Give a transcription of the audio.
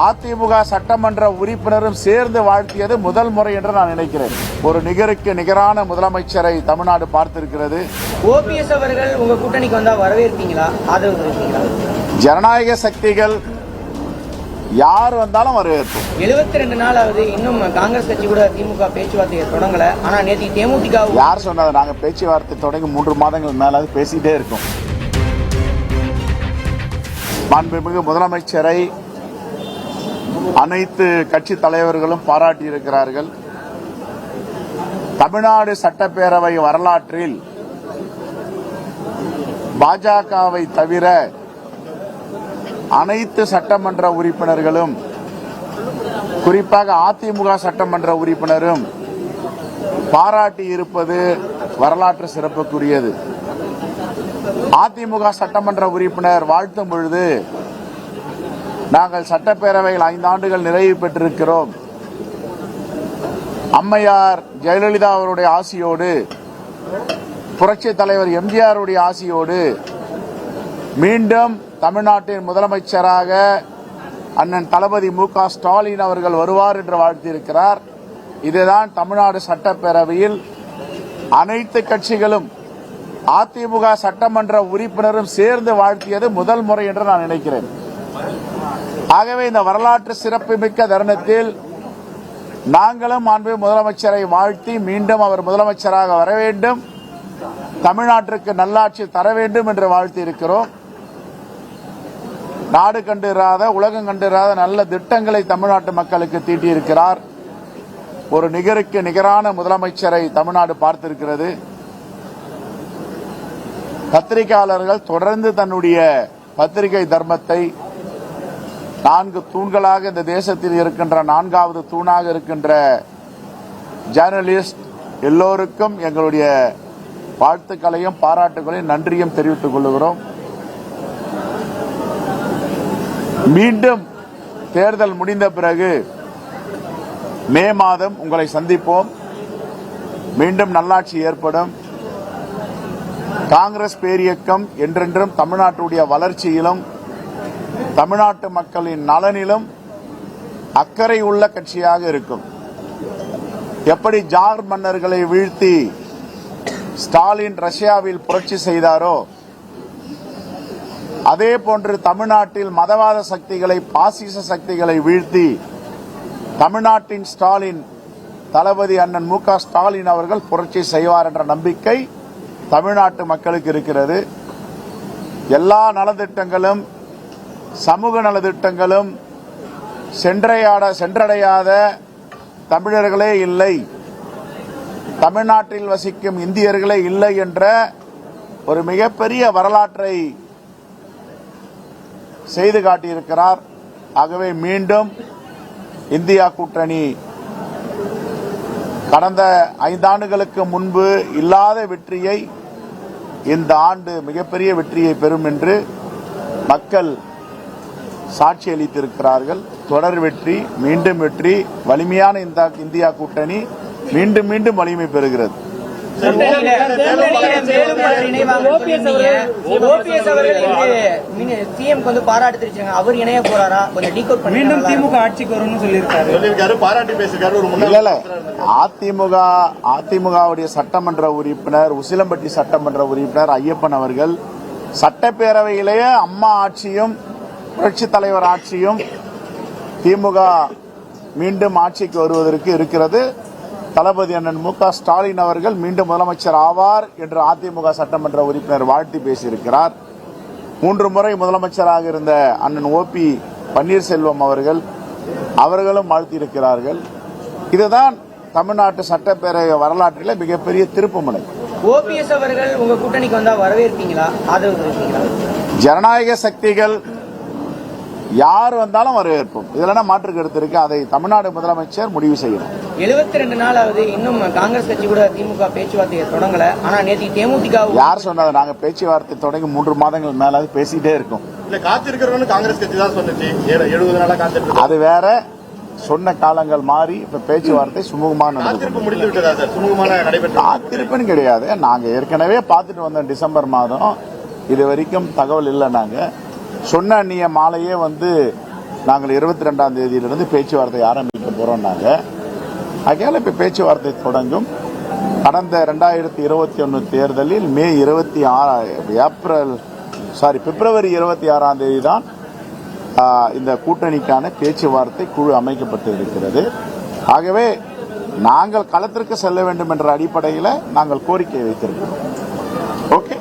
அதிமுக சட்டமன்ற உறுப்பினரும் சேர்ந்து வாழ்த்தியது முதல் முறை என்று நான் நினைக்கிறேன். ஒரு நிகருக்கு நிகரான முதலமைச்சரை தமிழ்நாடு பார்த்திருக்கிறது. ஓபிஎஸ் அவர்கள் உங்க கூட்டணிக்கு வந்தா வரவேற்பீங்களா, ஆதரவு தெரிவிப்பீங்களா? ஜனநாயக சக்திகள் யார் வந்தாலும் வரவேற்போம். 72 நாள் ஆகுது, இன்னும் காங்கிரஸ் கட்சி கூட திமுக பேச்சுவார்த்தையை தொடங்கல. ஆனா நேற்று தேமுதிக யார் சொன்னது? நாங்க பேச்சுவார்த்தை தொடங்கி 3 மாதங்கள் மேலாவது பேசிட்டே இருக்கோம். மாண்புமிகு முதலமைச்சரை அனைத்து கட்சி தலைவர்களும் பாராட்டியிருக்கிறார்கள். தமிழ்நாடு சட்டப்பேரவை வரலாற்றில் பாஜகவை தவிர அனைத்து சட்டமன்ற உறுப்பினர்களும், குறிப்பாக அதிமுக சட்டமன்ற உறுப்பினரும் பாராட்டி இருப்பது வரலாற்று சிறப்புக்குரியது. அதிமுக சட்டமன்ற உறுப்பினர் வாழ்த்தும் பொழுது, நாங்கள் சட்டப்பேரவையில் 5 ஆண்டுகள் நிறைவு பெற்றிருக்கிறோம். அம்மையார் ஜெயலலிதா அவருடைய ஆசியோடு, புரட்சி தலைவர் எம்ஜிஆருடைய ஆசியோடு மீண்டும் தமிழ்நாட்டின் முதலமைச்சராக அண்ணன் தளபதி மு.க. ஸ்டாலின் அவர்கள் வருவார் என்று வாழ்த்தியிருக்கிறார். இதுதான் தமிழ்நாடு சட்டப்பேரவையில் அனைத்து கட்சிகளும் அதிமுக சட்டமன்ற உறுப்பினரும் சேர்ந்து வாழ்த்தியது முதல் முறை என்று நான் நினைக்கிறேன். ஆகவே இந்த வரலாற்று சிறப்புமிக்க தருணத்தில் நாங்களும் மாண்புமிகு முதலமைச்சரை வாழ்த்தி மீண்டும் அவர் முதலமைச்சராக வர வேண்டும், தமிழ்நாட்டிற்கு நல்லாட்சி தர வேண்டும் என்று வாழ்த்தி இருக்கிறோம். நாடு கண்டிராத, உலகம் கண்டிராத நல்ல திட்டங்களை தமிழ்நாட்டு மக்களுக்கு தீட்டியிருக்கிறார். ஒரு நிகருக்கு நிகரான முதலமைச்சரை தமிழ்நாடு பார்த்திருக்கிறது. பத்திரிகையாளர்கள் தொடர்ந்து தன்னுடைய பத்திரிகை தர்மத்தை 4 தூண்களாக இந்த தேசத்தில் இருக்கின்ற 4வது தூணாக இருக்கின்ற ஜேர்னலிஸ்ட் எல்லோருக்கும் எங்களுடைய வாழ்த்துக்களையும் பாராட்டுகளையும் நன்றியும் தெரிவித்துக் கொள்கிறோம். மீண்டும் தேர்தல் முடிந்த பிறகு மே மாதம் உங்களை சந்திப்போம். மீண்டும் நல்லாட்சி ஏற்படும். காங்கிரஸ் பேரியக்கம் என்றென்றும் தமிழ்நாட்டுடைய வளர்ச்சியிலும் தமிழ்நாட்டு மக்களின் நலனிலும் அக்கறை உள்ள கட்சியாக இருக்கும். எப்படி ஜார் மன்னர்களை வீழ்த்தி ஸ்டாலின் ரஷ்யாவில் புரட்சி செய்தாரோ, அதே போன்று தமிழ்நாட்டில் மதவாத சக்திகளை, பாசிச சக்திகளை வீழ்த்தி தமிழ்நாட்டின் ஸ்டாலின், தளபதி அண்ணன் மு.க. ஸ்டாலின் அவர்கள் புரட்சி செய்வார் என்ற நம்பிக்கை தமிழ்நாட்டு மக்களுக்கு இருக்கிறது. எல்லா நலத்திட்டங்களும், சமூக நலத்திட்டங்களும் சென்றடையாத தமிழர்களே இல்லை, தமிழ்நாட்டில் வசிக்கும் இந்தியர்களே இல்லை என்ற ஒரு மிகப்பெரிய வரலாற்றை செய்து காட்டியிருக்கிறார். ஆகவே மீண்டும் இந்தியா கூட்டணி கடந்த 5 ஆண்டுகளுக்கு முன்பு இல்லாத வெற்றியை இந்த ஆண்டு மிகப்பெரிய வெற்றியை பெறும் என்று மக்கள் சாட்சி அளித்திருக்கிறார்கள். தொடர் வெற்றி, மீண்டும் வெற்றி, வலிமையான இந்த இந்தியா கூட்டணி மீண்டும் மீண்டும் வலிமை பெறுகிறது. அதிமுகவுடைய சட்டமன்ற உறுப்பினர், உசிலம்பட்டி சட்டமன்ற உறுப்பினர் ஐயப்பன் அவர்கள் சட்டப்பேரவையிலேயே அம்மா ஆட்சியும் புரட்சி தலைவர் ஆட்சியும் திமுக மீண்டும் ஆட்சிக்கு வருவதற்கு இருக்கிறது, தளபதி அண்ணன் மு.க. ஸ்டாலின் அவர்கள் மீண்டும் முதலமைச்சர் ஆவார் என்று அதிமுக சட்டமன்ற உறுப்பினர் வாழ்த்தி பேசியிருக்கிறார். 3 முறை முதலமைச்சராக இருந்த அண்ணன் ஓ.பி. பன்னீர்செல்வம் அவர்களும் வாழ்த்தியிருக்கிறார்கள். இதுதான் தமிழ்நாட்டு சட்டப்பேரவை வரலாற்றில் மிகப்பெரிய திருப்புமுனை. ஓபிஎஸ் அவர்கள் உங்க கூட்டணிக்கு வந்தா வரவேற்பீங்களா, ஆதரவு தெரிவிப்பீங்களா? ஜனநாயக சக்திகள் யார் வந்தாலும் வரவேற்போம். இதுல மாற்று கருத்து இருக்கு. அதை தமிழ்நாடு முதலமைச்சர் முடிவு செய்யணும். 72 நாள் ஆகுது, இன்னும் காங்கிரஸ் கட்சி கூட திமுக பேச்சுவார்த்தையை தொடங்கல. ஆனா நேற்று தேமுதிக யார் சொன்னது? நாங்க பேச்சுவார்த்தை தொடங்கி 3 மாதங்கள் மேலாவது பேசிட்டே இருக்கோம். காத்திருக்கிறோம் காங்கிரஸ் கட்சி தான் சொன்னிச்சு. 70 நாளா காத்திருக்கு. அது வேற. சொன்ன காலங்கள் மாறி இப்ப பேச்சுவார்த்தை சுமூகமான காத்திருப்புன்னு கிடையாது. நாங்க ஏற்கனவே பார்த்துட்டு வந்தோம். டிசம்பர் மாதம் இது வரைக்கும் தகவல் இல்லை. நாங்க சொன்ன அந்நிய மாலையே நாங்கள் 22ஆம் தேதியிலிருந்து பேச்சுவார்த்தை ஆரம்பிக்க போறோம்னாங்க. ஆகையால இப்ப பேச்சுவார்த்தை தொடங்கும். கடந்த 2021 தேர்தலில் பிப்ரவரி 26ஆம் தேதி தான் இந்த கூட்டணிக்கான பேச்சுவார்த்தை குழு அமைக்கப்பட்டு இருக்கிறது. ஆகவே நாங்கள் களத்திற்கு செல்ல வேண்டும் என்ற அடிப்படையில் நாங்கள் கோரிக்கை வைத்திருக்கிறோம். ஓகே.